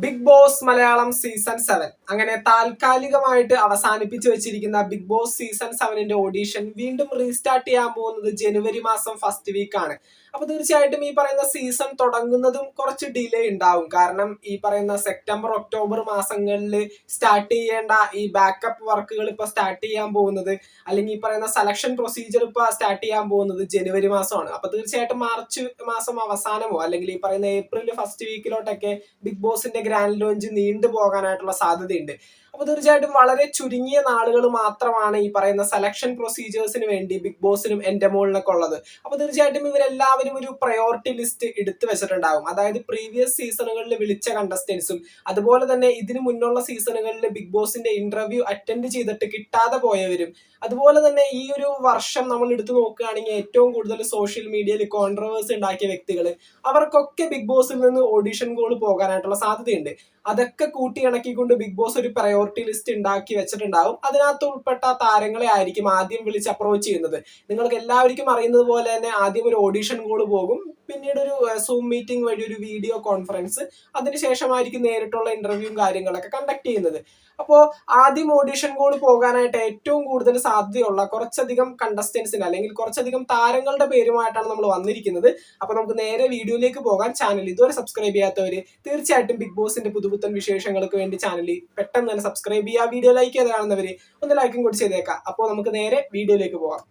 Big boss Malayalam season 7 അങ്ങനെ താൽക്കാലികമായിട്ട് അവസാനിപ്പിച്ചു വെച്ചിരിക്കുന്ന ബിഗ് ബോസ് സീസൺ 7ന്റെ ഓഡീഷൻ വീണ്ടും റീസ്റ്റാർട്ട് ചെയ്യാൻ പോകുന്നത് ജനുവരി മാസം ഫസ്റ്റ് വീക്ക് ആണ്. അപ്പൊ തീർച്ചയായിട്ടും ഈ പറയുന്ന സീസൺ തുടങ്ങുന്നതും കുറച്ച് ഡിലേ ഉണ്ടാവും. കാരണം ഈ പറയുന്ന സെപ്റ്റംബർ ഒക്ടോബർ മാസങ്ങളിൽ സ്റ്റാർട്ട് ചെയ്യേണ്ട ഈ ബാക്കപ്പ് വർക്കുകൾ ഇപ്പൊ സ്റ്റാർട്ട് ചെയ്യാൻ പോകുന്നത്, അല്ലെങ്കിൽ ഈ പറയുന്ന സെലക്ഷൻ പ്രൊസീജിയർ ഇപ്പൊ സ്റ്റാർട്ട് ചെയ്യാൻ പോകുന്നത് ജനുവരി മാസമാണ്. അപ്പൊ തീർച്ചയായിട്ടും മാർച്ച് മാസം അവസാനമോ അല്ലെങ്കിൽ ഈ പറയുന്ന ഏപ്രിൽ ഫസ്റ്റ് വീക്കിലോട്ടൊക്കെ ബിഗ് ബോസിന്റെ ഗ്രാൻഡ് ലോഞ്ച് നീണ്ടു പോകാനായിട്ടുള്ള സാധ്യതയുണ്ട്. അപ്പൊ തീർച്ചയായിട്ടും വളരെ ചുരുങ്ങിയ നാളുകൾ മാത്രമാണ് ഈ പറയുന്ന സെലക്ഷൻ പ്രൊസീജിയേഴ്സിന് വേണ്ടി ബിഗ് ബോസിനും എന്റെ മോളിനൊക്കെ ഉള്ളത്. അപ്പൊ തീർച്ചയായിട്ടും ഇവരെല്ലാവരും ഒരു പ്രയോറിറ്റി ലിസ്റ്റ് എടുത്തു വെച്ചിട്ടുണ്ടാകും. അതായത് പ്രീവിയസ് സീസണുകളിൽ വിളിച്ച കണ്ടസ്റ്റൻസും അതുപോലെ തന്നെ ഇതിനു മുന്നുള്ള സീസണുകളിൽ ബിഗ് ബോസിന്റെ ഇന്റർവ്യൂ അറ്റൻഡ് ചെയ്തിട്ട് കിട്ടാതെ പോയവരും, അതുപോലെ തന്നെ ഈ ഒരു വർഷം നമ്മൾ എടുത്തു നോക്കുകയാണെങ്കിൽ ഏറ്റവും കൂടുതൽ സോഷ്യൽ മീഡിയയിൽ കോൺട്രവേഴ്സി ഉണ്ടാക്കിയ വ്യക്തികൾ, അവർക്കൊക്കെ ബിഗ് ബോസിൽ നിന്ന് ഓഡിഷൻ കോൾ പോകാനായിട്ടുള്ള സാധ്യതയുണ്ട്. അതൊക്കെ കൂട്ടിയിണക്കിക്കൊണ്ട് ബിഗ് ബോസ് ഒരു പ്രയോറിറ്റി ലിസ്റ്റ് ഉണ്ടാക്കി വെച്ചിട്ടുണ്ടാവും. അതിനകത്ത് ഉൾപ്പെട്ട താരങ്ങളെ ആയിരിക്കും ആദ്യം വിളിച്ച് അപ്രോച്ച് ചെയ്യുന്നത്. നിങ്ങൾക്ക് എല്ലാവർക്കും അറിയുന്നത് പോലെ തന്നെ ആദ്യം ഒരു ഓഡിഷൻ കോൾ പോകും, പിന്നീട് ഒരു സൂം മീറ്റിംഗ് വഴി ഒരു വീഡിയോ കോൺഫറൻസ്, അതിനുശേഷമായിരിക്കും നേരിട്ടുള്ള ഇന്റർവ്യൂവും കാര്യങ്ങളൊക്കെ കണ്ടക്ട് ചെയ്യുന്നത്. അപ്പോൾ ആദ്യം ഓഡിഷൻ കോൾ പോകാനായിട്ട് ഏറ്റവും കൂടുതൽ സാധ്യതയുള്ള കുറച്ചധികം കണ്ടസ്റ്റൻസിന് അല്ലെങ്കിൽ കുറച്ചധികം താരങ്ങളുടെ പേരുമായിട്ടാണ് നമ്മൾ വന്നിരിക്കുന്നത്. അപ്പൊ നമുക്ക് നേരെ വീഡിയോയിലേക്ക് പോകാൻ. ചാനൽ ഇതുവരെ സബ്സ്ക്രൈബ് ചെയ്യാത്തവര് തീർച്ചയായിട്ടും ബിഗ് ബോസിന്റെ പുതുപുത്തൻ വിശേഷങ്ങൾക്ക് വേണ്ടി ചാനൽ പെട്ടെന്ന് തന്നെ സബ്സ്ക്രൈബ് ചെയ്യുക. വീഡിയോ ലൈക്ക് ചെയ്ത് കാണുന്നവര് ഒന്ന് ലൈക്കും കൂടി ചെയ്തേക്കാം. അപ്പോൾ നമുക്ക് നേരെ വീഡിയോയിലേക്ക് പോകാം.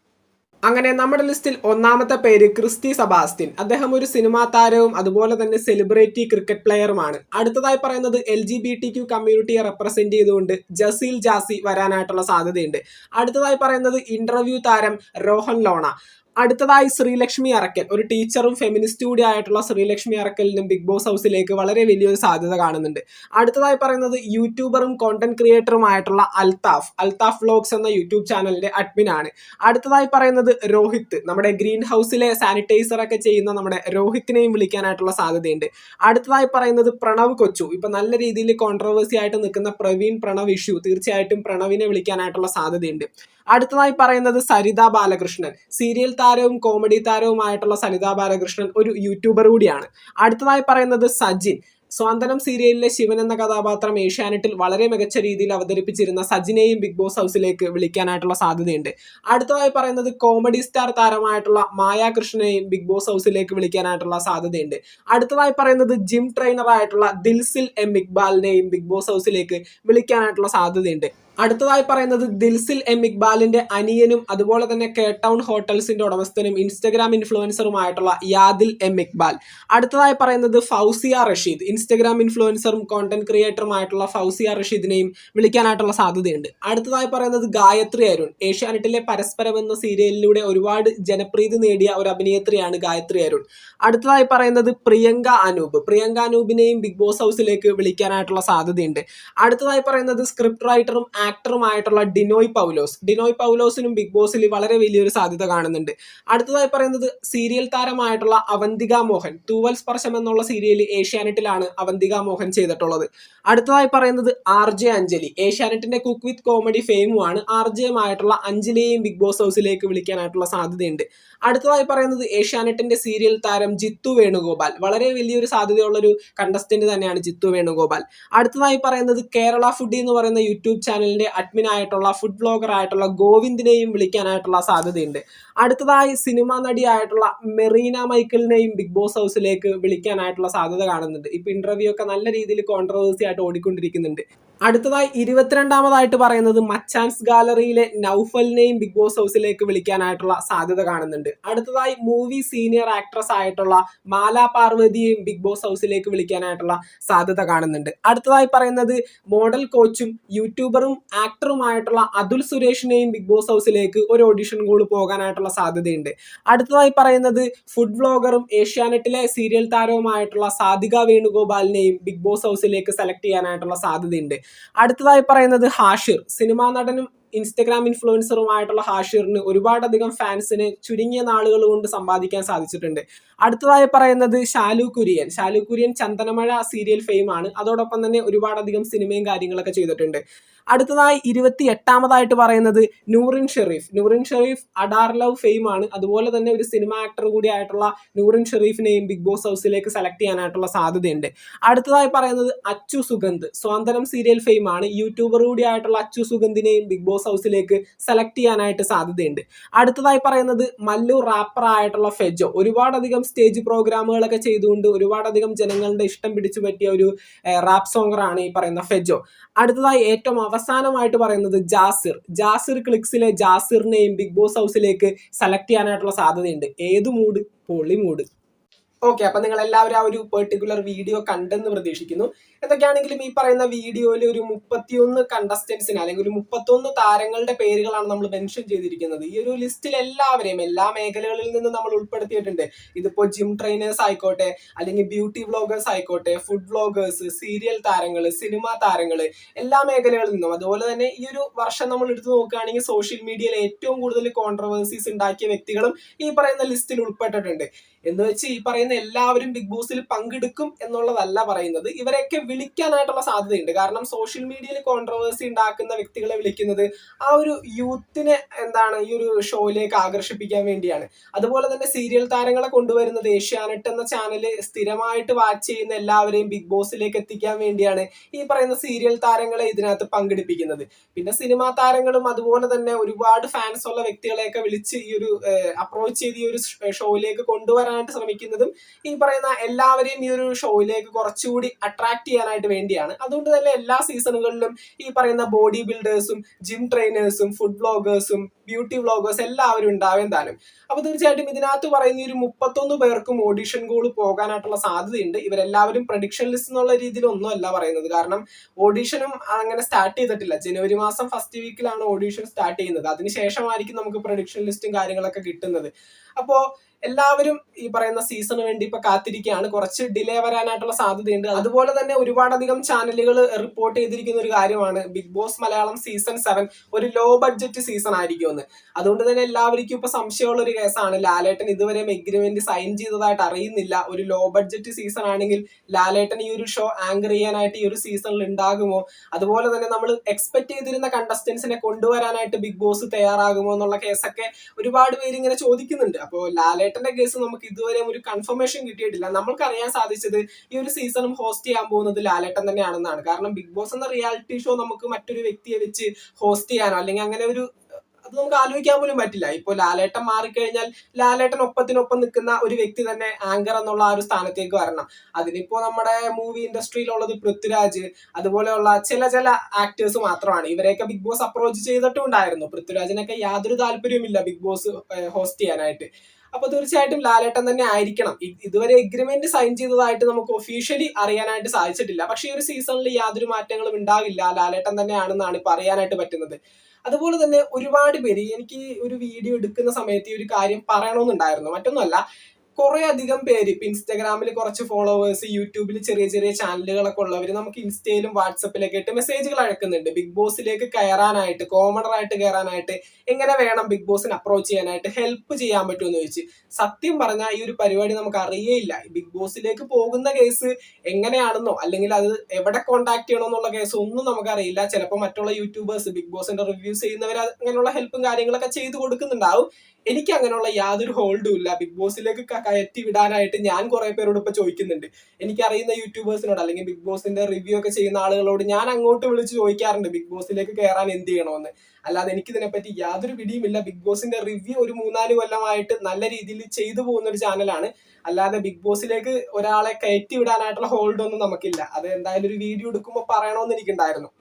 അങ്ങനെ നമ്മുടെ ലിസ്റ്റിൽ ഒന്നാമത്തെ പേര് ക്രിസ്റ്റി സെബാസ്റ്റ്യൻ. അദ്ദേഹം ഒരു സിനിമാ താരവും അതുപോലെ തന്നെ സെലിബ്രിറ്റി ക്രിക്കറ്റ് പ്ലെയറുമാണ്. അടുത്തതായി പറയുന്നത് LGBTQ കമ്മ്യൂണിറ്റിയെ റെപ്രസെന്റ് ചെയ്തുകൊണ്ട് ജസീൽ ജാസി വരാനായിട്ടുള്ള സാധ്യതയുണ്ട്. അടുത്തതായി പറയുന്നത് ഇന്റർവ്യൂ താരം രോഹൻ ലോണ. അടുത്തതായി ശ്രീലക്ഷ്മി അറക്കൽ, ഒരു ടീച്ചറും ഫെമിനിസ്റ്റ് കൂടി ആയിട്ടുള്ള ശ്രീലക്ഷ്മി അറക്കലിനും ബിഗ് ബോസ് ഹൗസിലേക്ക് വളരെ വലിയൊരു സാധ്യത കാണുന്നുണ്ട്. അടുത്തതായി പറയുന്നത് യൂട്യൂബറും കോണ്ടന്റ് ക്രിയേറ്ററുമായിട്ടുള്ള അൽത്താഫ് വ്ലോഗ്സ് എന്ന യൂട്യൂബ് ചാനലിന്റെ അഡ്മിൻ ആണ്. അടുത്തതായി പറയുന്നത് രോഹിത്, നമ്മുടെ ഗ്രീൻ ഹൗസിലെ സാനിറ്റൈസർ ഒക്കെ ചെയ്യുന്ന നമ്മുടെ രോഹിത്തിനെയും വിളിക്കാനായിട്ടുള്ള സാധ്യതയുണ്ട്. അടുത്തതായി പറയുന്നത് പ്രണവ് കൊച്ചു, ഇപ്പൊ നല്ല രീതിയിൽ കോൺട്രവേഴ്സി ആയിട്ട് നിൽക്കുന്ന പ്രണവ് ഇഷ്യൂ, തീർച്ചയായിട്ടും പ്രണവിനെ വിളിക്കാനായിട്ടുള്ള സാധ്യതയുണ്ട്. അടുത്തതായി പറയുന്നത് സരിത ബാലകൃഷ്ണൻ, സീരിയൽ താരവും കോമഡി താരവുമായിട്ടുള്ള സരിത ബാലകൃഷ്ണൻ ഒരു യൂട്യൂബർ കൂടിയാണ്. അടുത്തതായി പറയുന്നത് സജിൻ, സ്വാന്തനം സീരിയലിലെ ശിവൻ എന്ന കഥാപാത്രം ഏഷ്യാനെറ്റിൽ വളരെ മികച്ച രീതിയിൽ അവതരിപ്പിച്ചിരുന്ന സജിനെയും ബിഗ് ബോസ് ഹൗസിലേക്ക് വിളിക്കാനായിട്ടുള്ള സാധ്യതയുണ്ട്. അടുത്തതായി പറയുന്നത് കോമഡി സ്റ്റാർ താരമായിട്ടുള്ള മായാകൃഷ്ണനെയും ബിഗ് ബോസ് ഹൗസിലേക്ക് വിളിക്കാനായിട്ടുള്ള സാധ്യതയുണ്ട്. അടുത്തതായി പറയുന്നത് ജിം ട്രെയിനർ ആയിട്ടുള്ള ദിൽസിൽ എം ഇക്ബാലിനെയും ബിഗ് ബോസ് ഹൗസിലേക്ക് വിളിക്കാനായിട്ടുള്ള സാധ്യതയുണ്ട്. അടുത്തതായി പറയുന്നത് ദിൽസിൽ എം ഇക്ബാലിന്റെ അനിയനും അതുപോലെ തന്നെ കേട്ടൗൺ ഹോട്ടൽസിന്റെ ഉടമസ്ഥനും ഇൻസ്റ്റഗ്രാം ഇൻഫ്ലുവൻസറുമായിട്ടുള്ള യാദിൽ എം ഇക്ബാൽ. അടുത്തതായി പറയുന്നത് ഫൗസിയ റഷീദ്, ഇൻസ്റ്റഗ്രാം ഇൻഫ്ലുവൻസറും കോണ്ടന്റ് ക്രിയേറ്ററുമായിട്ടുള്ള ഫൗസിയ റഷീദിനെയും വിളിക്കാനായിട്ടുള്ള സാധ്യതയുണ്ട്. അടുത്തതായി പറയുന്നത് ഗായത്രി അരുൺ, ഏഷ്യാനെറ്റിലെ പരസ്പരം എന്ന സീരിയലിലൂടെ ഒരുപാട് ജനപ്രീതി നേടിയ ഒരു അഭിനേത്രിയാണ് ഗായത്രി അരുൺ. അടുത്തതായി പറയുന്നത് പ്രിയങ്ക അനൂപിനെയും ബിഗ് ബോസ് ഹൗസിലേക്ക് വിളിക്കാനായിട്ടുള്ള സാധ്യതയുണ്ട്. അടുത്തതായി പറയുന്നത് സ്ക്രിപ്റ്റ് റൈറ്ററും ആക്ടറുമായിട്ടുള്ള ഡിനോയ് പൗലോസിനും ബിഗ് ബോസിൽ വളരെ വലിയൊരു സാധ്യത കാണുന്നുണ്ട്. അടുത്തതായി പറയുന്നത് സീരിയൽ താരമായിട്ടുള്ള അവന്തിക മോഹൻ, തൂവൽ സ്പർശം എന്നുള്ള സീരിയൽ ഏഷ്യാനെറ്റിലാണ് അവന്തിക മോഹൻ ചെയ്തിട്ടുള്ളത്. അടുത്തതായി പറയുന്നത് RJ അഞ്ജലി, ഏഷ്യാനെറ്റിന്റെ കുക്ക് വിത്ത് കോമഡി ഫെയിമുമാണ്. RJയുമായിട്ടുള്ള അഞ്ജലിയെയും ബിഗ് ബോസ് ഹൗസിലേക്ക് വിളിക്കാനായിട്ടുള്ള സാധ്യതയുണ്ട്. അടുത്തതായി പറയുന്നത് ഏഷ്യാനെറ്റിന്റെ സീരിയൽ താരം ജിത്തു വേണുഗോപാൽ, വളരെ വലിയൊരു സാധ്യതയുള്ള ഒരു കണ്ടസ്റ്റന്റ് തന്നെയാണ് ജിത്തു വേണുഗോപാൽ. അടുത്തതായി പറയുന്നത് കേരള ഫുഡി എന്ന് പറയുന്ന യൂട്യൂബ് ചാനലിന്റെ അഡ്മിൻ ആയിട്ടുള്ള ഫുഡ് ബ്ലോഗർ ആയിട്ടുള്ള ഗോവിന്ദിനെയും വിളിക്കാനായിട്ടുള്ള സാധ്യതയുണ്ട്. അടുത്തതായി സിനിമാ നടിയായിട്ടുള്ള മെറീന മൈക്കിളിനെയും ബിഗ് ബോസ് ഹൗസിലേക്ക് വിളിക്കാനായിട്ടുള്ള സാധ്യത കാണുന്നുണ്ട്. ഇപ്പൊ ഇന്റർവ്യൂ ഒക്കെ നല്ല രീതിയിൽ കോൺട്രവേഴ്സി ആയിട്ട് ഓടിക്കൊണ്ടിരിക്കുന്നുണ്ട്. അടുത്തതായി 22ാമതായിട്ട് പറയുന്നത് മച്ചാൻസ് ഗാലറിയിലെ നൗഫലിനെയും ബിഗ് ബോസ് ഹൗസിലേക്ക് വിളിക്കാനായിട്ടുള്ള സാധ്യത കാണുന്നുണ്ട്. അടുത്തതായി മൂവി സീനിയർ ആക്ട്രസ് ആയിട്ടുള്ള മാല പാർവതിയെയും ബിഗ് ബോസ് ഹൗസിലേക്ക് വിളിക്കാനായിട്ടുള്ള സാധ്യത കാണുന്നുണ്ട്. അടുത്തതായി പറയുന്നത് മോഡൽ കോച്ചും യൂട്യൂബറും ആക്ടറുമായിട്ടുള്ള അതുൽ സുരേഷിനെയും ബിഗ് ബോസ് ഹൗസിലേക്ക് ഒരു ഓഡിഷൻ കോൾ പോകാനായിട്ടുള്ള സാധ്യതയുണ്ട്. അടുത്തതായി പറയുന്നത് ഫുഡ് വ്ലോഗറും ഏഷ്യാനെറ്റിലെ സീരിയൽ താരവുമായിട്ടുള്ള സാധിക വേണുഗോപാലിനെയും ബിഗ് ബോസ് ഹൗസിലേക്ക് സെലക്ട് ചെയ്യാനായിട്ടുള്ള സാധ്യതയുണ്ട്. അടുത്തതായി പറയുന്നത് ഹാഷിർ, സിനിമാ നടനും ഇൻസ്റ്റഗ്രാം ഇൻഫ്ലുവൻസറുമായിട്ടുള്ള ഹാഷിറിന് ഒരുപാടധികം ഫാൻസിന് ചുരുങ്ങിയ നാളുകൾ കൊണ്ട് സമ്പാദിക്കാൻ സാധിച്ചിട്ടുണ്ട്. അടുത്തതായി പറയുന്നത് ഷാലു കുര്യൻ. ഷാലു കുര്യൻ ചന്ദനമഴ സീരിയൽ ഫെയിം ആണ്. അതോടൊപ്പം തന്നെ ഒരുപാടധികം സിനിമയും കാര്യങ്ങളൊക്കെ ചെയ്തിട്ടുണ്ട്. അടുത്തതായി 28ാമതായിട്ട് പറയുന്നത് നൂറിൻ ഷെറീഫ്. നൂറിൻ ഷെറീഫ് അഡാർ ലവ് ഫെയിം ആണ്. അതുപോലെ തന്നെ ഒരു സിനിമ ആക്ടർ കൂടി ആയിട്ടുള്ള നൂറിൻ ഷെറീഫിനെയും ബിഗ് ബോസ് ഹൗസിലേക്ക് സെലക്ട് ചെയ്യാനായിട്ടുള്ള സാധ്യതയുണ്ട്. അടുത്തതായി പറയുന്നത് അച്ചു സുഗന്ധ്. സ്വാന്തനം സീരിയൽ ഫെയിം ആണ്. യൂട്യൂബർ കൂടി ആയിട്ടുള്ള അച്ചു സുഗന്ധിനെയും ബിഗ് ബോസ് ഹൗസിലേക്ക് സെലക്ട് ചെയ്യാനായിട്ട് സാധ്യതയുണ്ട്. അടുത്തതായി പറയുന്നത് മല്ലു റാപ്പർ ആയിട്ടുള്ള ഫെജോ. ഒരുപാടധികം സ്റ്റേജ് പ്രോഗ്രാമുകളൊക്കെ ചെയ്തുകൊണ്ട് ഒരുപാടധികം ജനങ്ങളുടെ ഇഷ്ടം പിടിച്ചു പറ്റിയ ഒരു റാപ്പ് സോങ്ങറാണ് ഈ പറയുന്ന ഫെജോ. അടുത്തതായി ഏറ്റവും അവസാനമായിട്ട് പറയുന്നത് ജാസിർ ക്ലിക്സിലെ ജാസിറിനെയും ബിഗ് ബോസ് ഹൗസിലേക്ക് സെലക്ട് ചെയ്യാനായിട്ടുള്ള സാധ്യതയുണ്ട്. ഏത് മൂഡ്? പൊളി മൂഡ്. ഓക്കെ, അപ്പൊ നിങ്ങൾ എല്ലാവരും ആ ഒരു പെർട്ടിക്കുലർ വീഡിയോ കണ്ടെന്ന് പ്രതീക്ഷിക്കുന്നു. എന്തൊക്കെയാണെങ്കിലും ഈ പറയുന്ന വീഡിയോയിൽ ഒരു 31 കണ്ടസ്റ്റൻസിന് അല്ലെങ്കിൽ ഒരു 31 താരങ്ങളുടെ പേരുകളാണ് നമ്മൾ മെൻഷൻ ചെയ്തിരിക്കുന്നത്. ഈ ഒരു ലിസ്റ്റിൽ എല്ലാവരെയും എല്ലാ മേഖലകളിൽ നിന്നും നമ്മൾ ഉൾപ്പെടുത്തിയിട്ടുണ്ട്. ഇതിപ്പോ ജിം ട്രെയിനേഴ്സ് ആയിക്കോട്ടെ, അല്ലെങ്കിൽ ബ്യൂട്ടി വ്ളോഗേഴ്സ് ആയിക്കോട്ടെ, ഫുഡ് വ്ളോഗേഴ്സ്, സീരിയൽ താരങ്ങൾ, സിനിമാ താരങ്ങൾ, എല്ലാ മേഖലകളിൽ നിന്നും. അതുപോലെ തന്നെ ഈ ഒരു വർഷം നമ്മൾ എടുത്തു നോക്കുകയാണെങ്കിൽ സോഷ്യൽ മീഡിയയിൽ ഏറ്റവും കൂടുതൽ കോൺട്രവേഴ്സീസ് ഉണ്ടാക്കിയ വ്യക്തികളും ഈ പറയുന്ന ലിസ്റ്റിൽ ഉൾപ്പെട്ടിട്ടുണ്ട്. എന്ന് വെച്ച് ഈ പറയുന്ന എല്ലാവരും ബിഗ് ബോസിൽ പങ്കെടുക്കും എന്നുള്ളതല്ല പറയുന്നത്. ഇവരെയൊക്കെ വിളിക്കാനായിട്ടുള്ള സാധ്യതയുണ്ട്. കാരണം സോഷ്യൽ മീഡിയയിൽ കോൺട്രവേഴ്സി ഉണ്ടാക്കുന്ന വ്യക്തികളെ വിളിക്കുന്നത് ആ ഒരു യൂത്തിനെ ഈ ഒരു ഷോയിലേക്ക് ആകർഷിപ്പിക്കാൻ വേണ്ടിയാണ്. അതുപോലെ തന്നെ സീരിയൽ താരങ്ങളെ കൊണ്ടുവരുന്നത് ഏഷ്യാനെറ്റ് എന്ന ചാനൽ സ്ഥിരമായിട്ട് വാച്ച് ചെയ്യുന്ന എല്ലാവരെയും ബിഗ് ബോസിലേക്ക് എത്തിക്കാൻ വേണ്ടിയാണ് ഈ പറയുന്ന സീരിയൽ താരങ്ങളെ ഇതിനകത്ത് പങ്കെടുപ്പിക്കുന്നത്. പിന്നെ സിനിമാ താരങ്ങളും അതുപോലെ തന്നെ ഒരുപാട് ഫാൻസ് ഉള്ള വ്യക്തികളെയൊക്കെ വിളിച്ച് ഈ ഒരു അപ്രോച്ച് ചെയ്ത് ഈ ഒരു ഷോയിലേക്ക് കൊണ്ടുവരാനായിട്ട് ശ്രമിക്കുന്നതും ഈ പറയുന്ന എല്ലാവരെയും ഈ ഒരു ഷോയിലേക്ക് കുറച്ചുകൂടി അട്രാക്ട് ചെയ്യാനായിട്ട് വേണ്ടിയാണ്. അതുകൊണ്ട് തന്നെ എല്ലാ സീസണുകളിലും ഈ പറയുന്ന ബോഡി ബിൽഡേഴ്സും ജിം ട്രെയിനേഴ്സും ഫുഡ് വ്ളോഗേഴ്സും ബ്യൂട്ടി വ്ളോഗേഴ്സ് എല്ലാവരും ഉണ്ടാവും താനും. അപ്പൊ തീർച്ചയായിട്ടും ഇതിനകത്ത് പറയുന്ന ഒരു 31 പേർക്കും ഓഡിഷൻ കോൾ പോകാനായിട്ടുള്ള സാധ്യതയുണ്ട്. ഇവരെല്ലാവരും പ്രഡിക്ഷൻ ലിസ്റ്റ് എന്നുള്ള രീതിയിൽ ഒന്നും അല്ല പറയുന്നത്. കാരണം ഓഡിഷനും അങ്ങനെ സ്റ്റാർട്ട് ചെയ്തിട്ടില്ല. ജനുവരി മാസം ഫസ്റ്റ് വീക്കിലാണ് ഓഡിഷൻ സ്റ്റാർട്ട് ചെയ്യുന്നത്. അതിനുശേഷമായിരിക്കും നമുക്ക് പ്രഡിക്ഷൻ ലിസ്റ്റും കാര്യങ്ങളൊക്കെ കിട്ടുന്നത്. അപ്പോ എല്ലാവരും ഈ പറയുന്ന സീസണ് വേണ്ടി ഇപ്പൊ കാത്തിരിക്കുകയാണ്. കുറച്ച് ഡിലേ വരാനായിട്ടുള്ള സാധ്യതയുണ്ട്. അതുപോലെ തന്നെ ഒരുപാടധികം ചാനലുകൾ റിപ്പോർട്ട് ചെയ്തിരിക്കുന്ന ഒരു കാര്യമാണ് ബിഗ് ബോസ് മലയാളം സീസൺ 7 ഒരു ലോ ബഡ്ജറ്റ് സീസൺ ആയിരിക്കുമെന്ന്. അതുകൊണ്ട് തന്നെ എല്ലാവർക്കും ഇപ്പൊ സംശയമുള്ള ഒരു കേസാണ്. ലാലേട്ടൻ ഇതുവരെ എഗ്രിമെന്റ് സൈൻ ചെയ്തതായിട്ട് അറിയുന്നില്ല. ഒരു ലോ ബഡ്ജറ്റ് സീസൺ ആണെങ്കിൽ ലാലേട്ടൻ ഈ ഒരു ഷോ ആങ്കർ ചെയ്യാനായിട്ട് ഈ ഒരു സീസണിൽ ഉണ്ടാകുമോ? അതുപോലെ തന്നെ നമ്മൾ എക്സ്പെക്ട് ചെയ്തിരുന്ന കണ്ടസ്റ്റൻസിനെ കൊണ്ടുവരാനായിട്ട് ബിഗ് ബോസ് തയ്യാറാകുമോ എന്നുള്ള കേസൊക്കെ ഒരുപാട് പേര് ഇങ്ങനെ ചോദിക്കുന്നുണ്ട്. അപ്പോൾ ലാലേട്ടന്റെ കേസ് നമുക്ക് ഇതുവരെ ഒരു കൺഫർമേഷൻ കിട്ടിയിട്ടില്ല. നമ്മൾക്ക് അറിയാൻ സാധിച്ചത് ഈ ഒരു സീസണും ഹോസ്റ്റ് ചെയ്യാൻ പോകുന്നത് ലാലേട്ടൻ തന്നെയാണെന്നാണ്. കാരണം ബിഗ് ബോസ് എന്ന റിയാലിറ്റി ഷോ നമുക്ക് മറ്റൊരു വ്യക്തിയെ വെച്ച് ഹോസ്റ്റ് ചെയ്യാനോ അല്ലെങ്കിൽ അങ്ങനെ അത് നമുക്ക് ആലോചിക്കാൻ പോലും പറ്റില്ല. ഇപ്പൊ ലാലേട്ടൻ മാറിക്കഴിഞ്ഞാൽ ലാലേട്ടൻ ഒപ്പത്തിനൊപ്പം നിൽക്കുന്ന ഒരു വ്യക്തി തന്നെ ആങ്കർ എന്നുള്ള ആ ഒരു സ്ഥാനത്തേക്ക് വരണം. അതിനിപ്പോ നമ്മുടെ മൂവി ഇൻഡസ്ട്രിയിലുള്ളത് പൃഥ്വിരാജ്, അതുപോലെയുള്ള ചില ആക്ടേഴ്സ് മാത്രമാണ്. ഇവരെയൊക്കെ ബിഗ് ബോസ് അപ്രോച്ച് ചെയ്തിട്ടും ഉണ്ടായിരുന്നു. പൃഥ്വിരാജിനൊക്കെ യാതൊരു താല്പര്യവുമില്ല ബിഗ് ബോസ് ഹോസ്റ്റ് ചെയ്യാനായിട്ട്. അപ്പൊ തീർച്ചയായിട്ടും ലാലേട്ടൻ തന്നെ ആയിരിക്കണം. ഇതുവരെ എഗ്രിമെന്റ് സൈൻ ചെയ്തതായിട്ട് നമുക്ക് ഒഫീഷ്യലി അറിയാനായിട്ട് സാധിച്ചിട്ടില്ല. പക്ഷെ ഈ ഒരു സീസണിൽ യാതൊരു മാറ്റങ്ങളും ഉണ്ടാകില്ല, ലാലേട്ടൻ തന്നെയാണെന്നാണ് ഇപ്പൊ അറിയാനായിട്ട് പറ്റുന്നത്. അതുപോലെ തന്നെ ഒരുപാട് പേര് എനിക്ക് ഒരു വീഡിയോ എടുക്കുന്ന സമയത്ത് ഈ ഒരു കാര്യം പറയണമെന്നുണ്ടായിരുന്നു. മറ്റൊന്നുമല്ല, കുറെ അധികം പേര് ഇപ്പൊ ഇൻസ്റ്റാഗ്രാമിൽ കുറച്ച് ഫോളോവേഴ്സ്, യൂട്യൂബിൽ ചെറിയ ചാനലുകളൊക്കെ ഉള്ളവർ നമുക്ക് ഇൻസ്റ്റയിലും വാട്സപ്പിലൊക്കെ ആയിട്ട് മെസ്സേജുകൾ അയക്കുന്നുണ്ട്. ബിഗ് ബോസിലേക്ക് കയറാനായിട്ട്, കോമണറായിട്ട് കയറാനായിട്ട് എങ്ങനെ വേണം ബിഗ് ബോസിനെ അപ്രോച്ച് ചെയ്യാനായിട്ട്, ഹെൽപ്പ് ചെയ്യാൻ പറ്റുമെന്ന് ചോദിച്ച്. സത്യം പറഞ്ഞാൽ ഈ ഒരു പരിപാടി നമുക്ക് അറിയേയില്ല. ബിഗ് ബോസിലേക്ക് പോകുന്ന കേസ് എങ്ങനെയാണെന്നോ അല്ലെങ്കിൽ അത് എവിടെ കോൺടാക്ട് ചെയ്യണോ എന്നുള്ള കേസ് ഒന്നും നമുക്കറിയില്ല. ചിലപ്പോൾ മറ്റുള്ള യൂട്യൂബേഴ്സ്, ബിഗ് ബോസിന്റെ റിവ്യൂസ് ചെയ്യുന്നവർ അങ്ങനെയുള്ള ഹെൽപ്പും കാര്യങ്ങളൊക്കെ ചെയ്തു കൊടുക്കുന്നുണ്ടാവും. എനിക്ക് അങ്ങനെയുള്ള യാതൊരു ഹോൾഡും ഇല്ല. ബിഗ് ബോസിലേക്ക് കയറ്റി വിടാനായിട്ട് ഞാൻ കുറെ പേരോട് ഇപ്പൊ ചോദിക്കുന്നുണ്ട്. എനിക്കറിയുന്ന യൂട്യൂബേഴ്സിനോട് അല്ലെങ്കിൽ ബിഗ് ബോസിന്റെ റിവ്യൂ ഒക്കെ ചെയ്യുന്ന ആളുകളോട് ഞാൻ അങ്ങോട്ട് വിളിച്ച് ചോദിക്കാറുണ്ട് ബിഗ് ബോസിലേക്ക് കയറാൻ എന്ത് ചെയ്യണമെന്ന്. അല്ലാതെ എനിക്കിതിനെപ്പറ്റി യാതൊരു പിടിയുമില്ല. ബിഗ് ബോസിന്റെ റിവ്യൂ ഒരു 3-4 കൊല്ലമായിട്ട് നല്ല രീതിയിൽ ചെയ്തു പോകുന്ന ഒരു ചാനലാണ്. അല്ലാതെ ബിഗ് ബോസിലേക്ക് ഒരാളെ കയറ്റി വിടാനായിട്ടുള്ള ഹോൾഡ് ഒന്നും നമുക്കില്ല. അത് എന്തായാലും ഒരു വീഡിയോ എടുക്കുമ്പോൾ പറയണമെന്ന് എനിക്കുണ്ടായിരുന്നു.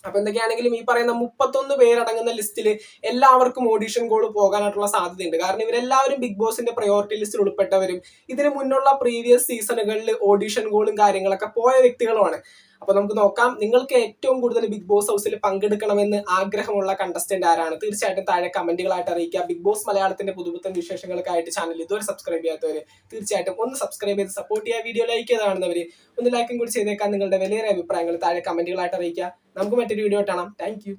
അപ്പൊ എന്തൊക്കെയാണെങ്കിലും ഈ പറയുന്ന 31 പേരടങ്ങുന്ന ലിസ്റ്റിൽ എല്ലാവർക്കും ഓഡിഷൻ കോൾ പോകാനായിട്ടുള്ള സാധ്യതയുണ്ട്. കാരണം ഇവരെല്ലാവരും ബിഗ് ബോസിന്റെ പ്രയോറിറ്റി ലിസ്റ്റിൽ ഉൾപ്പെട്ടവരും ഇതിന് മുന്നുള്ള പ്രീവിയസ് സീസണുകളിൽ ഓഡിഷൻ കോളും കാര്യങ്ങളൊക്കെ പോയ വ്യക്തികളുമാണ്. അപ്പൊ നമുക്ക് നോക്കാം, നിങ്ങൾക്ക് ഏറ്റവും കൂടുതൽ ബിഗ് ബോസ് ഹൗസിൽ പങ്കെടുക്കണമെന്ന് ആഗ്രഹമുള്ള കണ്ടസ്റ്റന്റ് ആരാണ്? തീർച്ചയായിട്ടും താഴെ കമന്റുകളായിട്ട് അറിയിക്കുക. ബിഗ് ബോസ് മലയാളത്തിന്റെ പുതുപുത്തൻ വിശേഷങ്ങൾക്കായിട്ട് ചാനൽ ഇതുവരെ സബ്സ്ക്രൈബ് ചെയ്യാത്തവര് തീർച്ചയായിട്ടും ഒന്ന് സബ്സ്ക്രൈബ് ചെയ്ത് സപ്പോർട്ട് ചെയ്യുക. വീഡിയോ ലൈക്ക് ചെയ്ത് കാണുന്നവര് ഒന്ന് ലൈക്കും കൂടി ചെയ്തേക്കാൻ. നിങ്ങളുടെ വലിയ അഭിപ്രായങ്ങൾ താഴെ കമന്റുകളായിട്ട് അറിയിക്കുക. നമുക്ക് മറ്റൊരു വീഡിയോ കാണാം. താങ്ക്